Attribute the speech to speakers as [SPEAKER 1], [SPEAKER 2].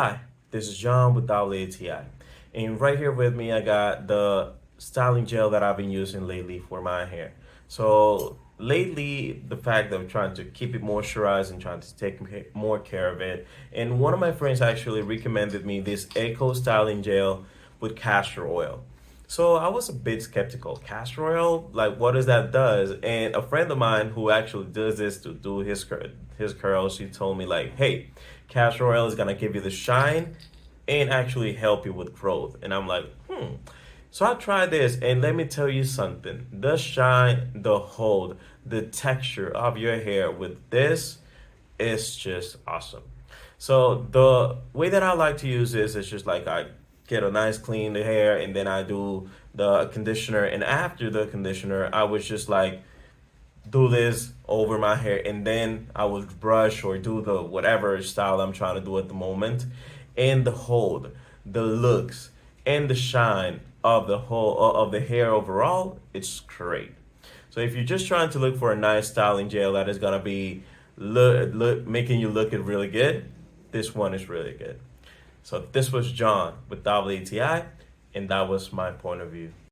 [SPEAKER 1] Hi, this is John with WATI. And right here with me, I got the styling gel that I've been using lately for my hair. So lately, the fact that I'm trying to keep it moisturized and trying to take more care of it. And one of my friends actually recommended me this Eco Styling Gel with castor oil. So I was a bit skeptical. Castor oil, like what does that does? And a friend of mine who actually does this to do his curls, she told me like, hey, castor oil is gonna give you the shine and actually help you with growth. And I'm like, hmm. So I tried this, and let me tell you something. The shine, the hold, the texture of your hair with this is just awesome. So the way that I like to use this is just like I get a nice clean hair and then I do the conditioner, and after the conditioner I was just like do this over my hair, and then I would brush or do the whatever style I'm trying to do at the moment. And the hold, the looks, and the shine of the whole of the hair overall, it's great. So if you're just trying to look for a nice styling gel that is gonna be making you look it really good, this one is really good. So this was John with WTI, and that was my point of view.